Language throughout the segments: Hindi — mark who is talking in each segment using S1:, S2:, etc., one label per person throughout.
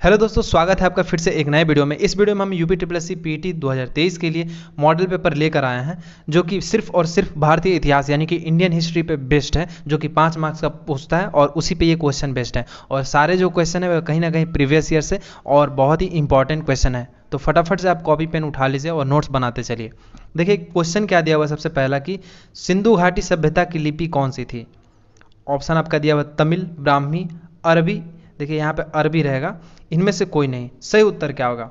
S1: हेलो दोस्तों, स्वागत है आपका फिर से एक नए वीडियो में। इस वीडियो में हम यूपीट्रिपलएससी पीटी 2023 के लिए मॉडल पेपर लेकर आए हैं, जो कि सिर्फ और सिर्फ भारतीय इतिहास यानी कि इंडियन हिस्ट्री पे बेस्ड है, जो कि 5 मार्क्स का पूछता है और उसी पे ये क्वेश्चन बेस्ड है। और सारे जो क्वेश्चन है वह कहीं ना कहीं प्रीवियस ईयर से और बहुत ही इंपॉर्टेंट क्वेश्चन है। तो फटाफट से आप कॉपी पेन उठा लीजिए और नोट्स बनाते चलिए। देखिए क्वेश्चन क्या दिया हुआ सबसे पहला कि सिंधु घाटी सभ्यता की लिपि कौन सी थी। ऑप्शन आपका दिया हुआ तमिल, ब्राह्मी, अरबी। देखिए यहाँ पे अरबी रहेगा, इनमें से कोई नहीं। सही उत्तर क्या होगा?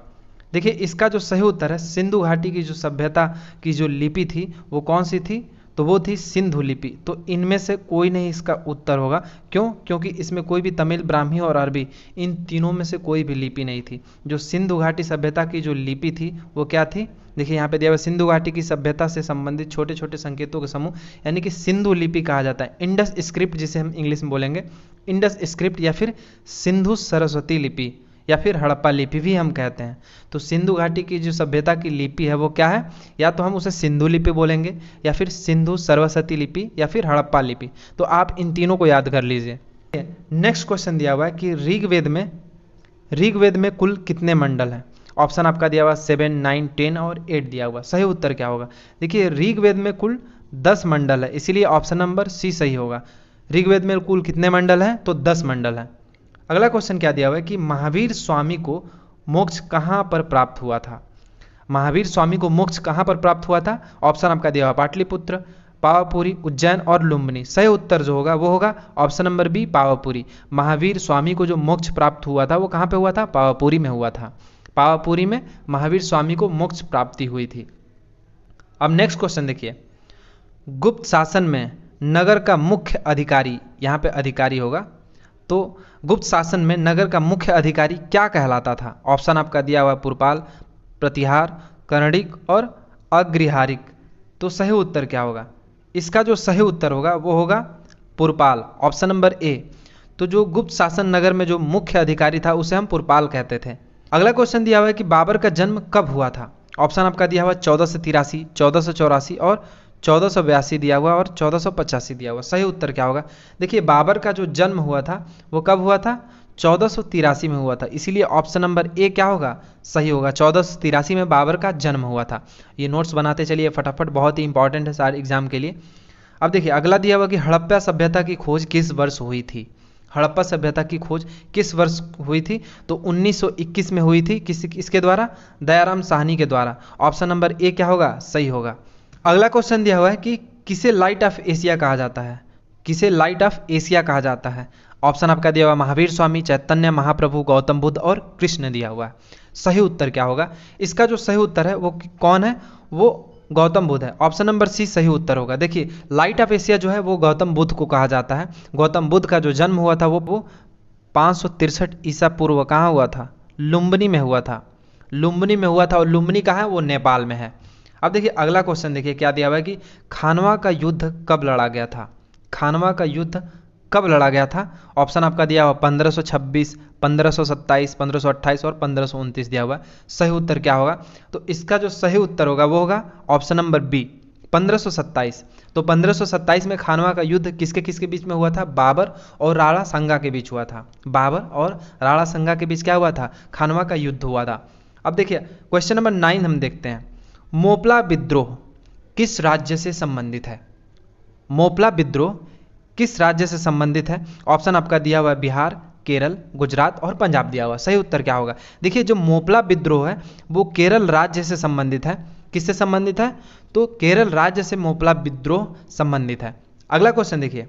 S1: देखिए इसका जो सही उत्तर है, सिंधु घाटी की जो सभ्यता की जो लिपि थी वो कौन सी थी, तो वो थी सिंधु लिपि। तो इनमें से कोई नहीं इसका उत्तर होगा। क्यों? क्योंकि इसमें कोई भी तमिल, ब्राह्मी और अरबी, इन तीनों में से कोई भी लिपि नहीं थी। जो सिंधु घाटी सभ्यता की जो लिपि थी वो क्या थी? देखिए यहाँ पे दिया हुआ सिंधु घाटी की सभ्यता से संबंधित छोटे छोटे संकेतों के समूह, यानी कि सिंधु लिपि कहा जाता है। इंडस स्क्रिप्ट जिसे हम इंग्लिश में बोलेंगे, इंडस स्क्रिप्ट या फिर सिंधु सरस्वती लिपि या फिर हड़प्पा लिपि भी हम कहते हैं। तो सिंधु घाटी की जो सभ्यता की लिपि है वो क्या है? या तो हम उसे सिंधु लिपि बोलेंगे या फिर सिंधु सरस्वती लिपि या फिर हड़प्पा लिपि। तो आप इन तीनों को याद कर लीजिए। नेक्स्ट क्वेश्चन दिया हुआ है कि ऋग्वेद में कुल कितने मंडल हैं। ऑप्शन आपका दिया हुआ 7, 9, 10 और 8 दिया हुआ। सही उत्तर क्या होगा? देखिए ऋग्वेद में कुल 10 मंडल है, इसीलिए ऑप्शन नंबर सी सही होगा। ऋग्वेद में कुल कितने मंडल हैं? तो 10 मंडल हैं। अगला क्वेश्चन क्या दिया हुआ है कि महावीर स्वामी को मोक्ष कहाँ पर प्राप्त हुआ था। महावीर स्वामी को मोक्ष कहाँ पर प्राप्त हुआ था? ऑप्शन आपका दिया हुआ पाटलिपुत्र, पावापुरी, उज्जैन और लुम्बिनी। सही उत्तर जो होगा वो होगा option number B, Pawapuri. Mahavir Swami को जो मोक्ष प्राप्त हुआ था वो कहाँ पे हुआ था? पावापुरी में हुआ था। पावापुरी में महावीर स्वामी को मोक्ष प्राप्ति हुई थी। अब नेक्स्ट क्वेश्चन देखिए, गुप्त शासन में नगर का मुख्य अधिकारी, यहाँ पे अधिकारी होगा, तो गुप्त शासन में नगर का मुख्य अधिकारी क्या कहलाता था? ऑप्शन आपका दिया हुआ पुरपाल, प्रतिहार, कर्णिक और अग्रहारिक। तो सही उत्तर क्या होगा? इसका जो सही उत्तर होगा वो होगा पुरपाल, ऑप्शन नंबर ए। तो जो गुप्त शासन नगर में जो मुख्य अधिकारी था उसे हम पुरपाल कहते थे। अगला क्वेश्चन दिया हुआ है कि बाबर का जन्म कब हुआ था। ऑप्शन आपका दिया हुआ 1483, 1484 और 1482 दिया हुआ और 1485 दिया हुआ। सही उत्तर क्या होगा? देखिए बाबर का जो जन्म हुआ था वो कब हुआ था? 1483 में हुआ था, इसीलिए ऑप्शन नंबर ए क्या होगा? सही होगा। 1483 में बाबर का जन्म हुआ था। ये नोट्स बनाते चलिए फटाफट, बहुत ही इंपॉर्टेंट है सारे एग्जाम के लिए। अब देखिए अगला दिया हुआ कि हड़प्पा सभ्यता की खोज किस वर्ष हुई थी। हड़प्पा सभ्यता की खोज किस वर्ष हुई थी? तो 1921 में हुई थी। किसके द्वारा? दयाराम साहनी के द्वारा। ऑप्शन नंबर ए क्या होगा? सही होगा। अगला क्वेश्चन दिया हुआ है कि किसे लाइट ऑफ एशिया कहा जाता है। किसे लाइट ऑफ एशिया कहा जाता है? ऑप्शन आपका दिया हुआ महावीर स्वामी, चैतन्य महाप्रभु, गौतम बुद्ध और कृष्ण दिया हुआ है। सही उत्तर क्या होगा? इसका जो सही उत्तर है वो कौन है? वो गौतम बुद्ध है। ऑप्शन नंबर सी सही उत्तर होगा। देखिए लाइट ऑफ एशिया जो है वो गौतम बुद्ध को कहा जाता है। गौतम बुद्ध का जो जन्म हुआ था वो 563 ईसा पूर्व कहाँ हुआ था? लुम्बिनी में हुआ था। लुम्बिनी में हुआ था, और लुम्बिनी कहाँ है? वो नेपाल में है। अब देखिए अगला क्वेश्चन देखिए क्या दिया हुआ है कि खानवा का युद्ध कब लड़ा गया था। खानवा का युद्ध कब लड़ा गया था? ऑप्शन आपका दिया हुआ 1526, 1527, 1528 और 1529 दिया हुआ। सही उत्तर क्या होगा? तो इसका जो सही उत्तर होगा वो होगा ऑप्शन नंबर बी, 1527। तो 1527 में खानवा का युद्ध किसके किसके बीच में हुआ था? बाबर और राणा संगा के बीच हुआ था। बाबर और राणा संगा के बीच क्या हुआ था? खानवा का युद्ध हुआ था। अब देखिए क्वेश्चन नंबर 9 हम देखते हैं, मोपला विद्रोह किस राज्य से संबंधित है। मोपला विद्रोह किस राज्य से संबंधित है? ऑप्शन आपका दिया हुआ है बिहार, केरल, गुजरात और पंजाब दिया हुआ। सही उत्तर क्या होगा? देखिए जो मोपला विद्रोह है वो केरल राज्य से संबंधित है। किससे संबंधित है? तो केरल राज्य से मोपला विद्रोह संबंधित है। अगला क्वेश्चन देखिए,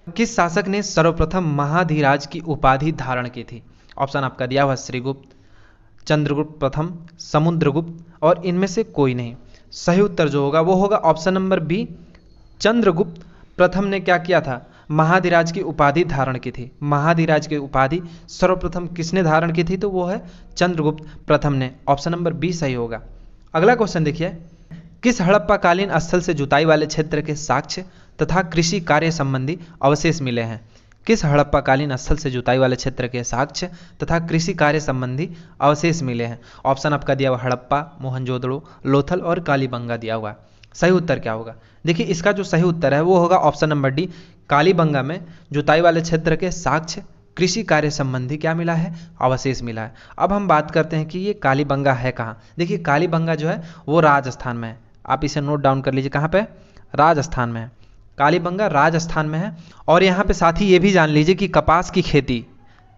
S1: किस शासक ने सर्वप्रथम महाधिराज की उपाधि धारण की थी। ऑप्शन आपका दिया हुआ श्रीगुप्त, चंद्रगुप्त प्रथम, समुद्रगुप्त और इनमें से कोई नहीं। सही उत्तर जो होगा वो होगा ऑप्शन नंबर बी, चंद्रगुप्त प्रथम ने क्या किया था? महाधिराज की उपाधि धारण की थी। महाधिराज की उपाधि सर्वप्रथम किसने धारण की थी? तो वो है चंद्रगुप्त प्रथम ने। ऑप्शन नंबर बी सही होगा। अगला क्वेश्चन देखिए, किस हड़प्पाकालीन स्थल से जुताई वाले क्षेत्र के साक्ष्य तथा कृषि कार्य संबंधी अवशेष मिले हैं। किस हड़प्पाकालीन स्थल से जुताई वाले क्षेत्र के साक्ष्य तथा कृषि कार्य संबंधी अवशेष मिले हैं? ऑप्शन आपका दिया हुआ हड़प्पा, मोहनजोदड़ो, लोथल और कालीबंगा दिया हुआ। सही उत्तर क्या होगा? देखिए इसका जो सही उत्तर है वो होगा ऑप्शन नंबर डी, कालीबंगा में जुताई वाले क्षेत्र के साक्ष्य कृषि कार्य संबंधी क्या मिला है, अवशेष मिला है। अब हम बात करते हैं कि ये कालीबंगा है कहाँ। देखिए कालीबंगा जो है वो राजस्थान में है, आप इसे नोट डाउन कर लीजिए, कहाँ पे, राजस्थान में है। कालीबंगा राजस्थान में है। और यहाँ पे साथ ही ये भी जान लीजिए कि कपास की खेती,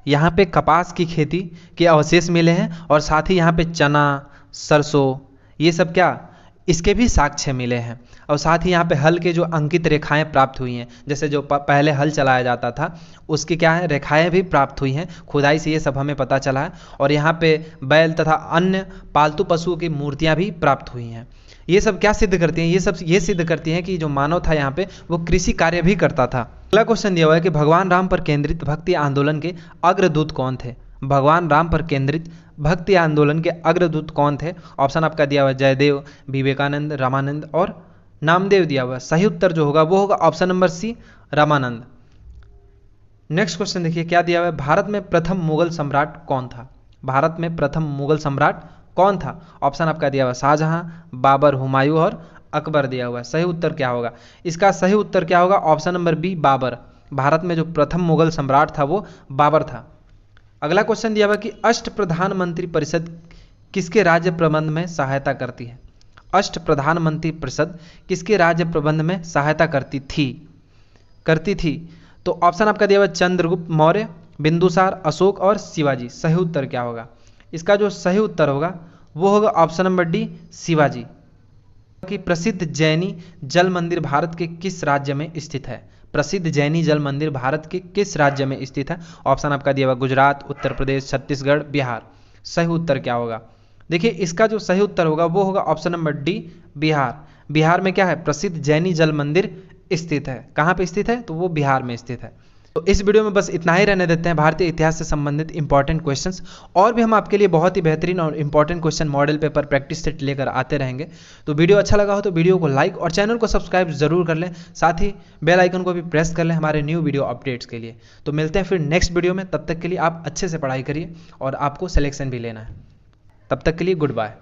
S1: यहाँ पे कपास की खेती के अवशेष मिले हैं, और साथ ही यहाँ पे चना, सरसों, ये सब क्या, इसके भी साक्ष्य मिले हैं। और साथ ही यहाँ पे हल के जो अंकित रेखाएं प्राप्त हुई हैं, जैसे जो पहले हल चलाया जाता था उसकी क्या है, रेखाएं भी प्राप्त हुई हैं, खुदाई से ये सब हमें पता चला है। और यहाँ पे बैल तथा अन्य पालतू पशुओं की मूर्तियाँ भी प्राप्त हुई हैं। ये सब क्या सिद्ध करती हैं, ये सिद्ध करती हैं कि जो मानव था यहाँ पे वो कृषि कार्य भी करता था। अगला क्वेश्चन दिया हुआ है कि भगवान राम पर केंद्रित भक्ति आंदोलन के अग्रदूत कौन थे। भगवान राम पर केंद्रित भक्ति आंदोलन के अग्रदूत कौन थे। ऑप्शन आपका दिया हुआ है जयदेव, विवेकानंद, रामानंद और नामदेव दिया हुआ है। सही उत्तर जो होगा वो होगा option number C, Ramanand. Next question देखिए क्या दिया हुआ है, भारत में प्रथम मुगल सम्राट कौन था। भारत में प्रथम मुगल सम्राट कौन था। ऑप्शन आपका दिया हुआ शाहजहां, बाबर, हुमायूं और अकबर दिया हुआ है। सही उत्तर क्या होगा, इसका सही उत्तर क्या होगा, option number B, Babur. Bharat में जो प्रथम मुगल सम्राट था वो बाबर था। अगला क्वेश्चन दिया हुआ कि अष्ट प्रधानमंत्री परिषद किसके राज्य प्रबंध में सहायता करती है। अष्ट प्रधानमंत्री परिषद किसके राज्य प्रबंध में सहायता करती थी। तो ऑप्शन आपका दिया हुआ चंद्रगुप्त मौर्य, बिंदुसार, अशोक और शिवाजी। सही उत्तर क्या होगा, इसका जो सही उत्तर होगा वो होगा ऑप्शन नंबर डी, शिवाजी। कि प्रसिद्ध जैनी जल मंदिर भारत के किस राज्य में स्थित है। प्रसिद्ध जैनी जल मंदिर भारत के किस राज्य में स्थित है। ऑप्शन आपका दिया हुआ गुजरात, उत्तर प्रदेश, छत्तीसगढ़, बिहार। सही उत्तर क्या होगा, देखिए इसका जो सही उत्तर होगा वो होगा option number D, Bihar. Bihar में क्या है, प्रसिद्ध जैनी जल मंदिर स्थित है। कहाँ पे स्थित है, तो वो बिहार में स्थित है। तो इस वीडियो में बस इतना ही रहने देते हैं भारतीय इतिहास से संबंधित इंपॉर्टेंट क्वेश्चंस। और भी हम आपके लिए बहुत ही बेहतरीन और important question model paper practice set लेकर आते रहेंगे। तो वीडियो अच्छा लगा हो तो वीडियो को लाइक और चैनल को सब्सक्राइब जरूर कर लें, साथ ही बेल आइकन को भी प्रेस कर लें हमारे न्यू वीडियो अपडेट्स के लिए। तो मिलते हैं फिर नेक्स्ट वीडियो में, तब तक के लिए आप अच्छे से पढ़ाई करिए और आपको सिलेक्शन भी लेना है। तब तक के लिए गुड बाय।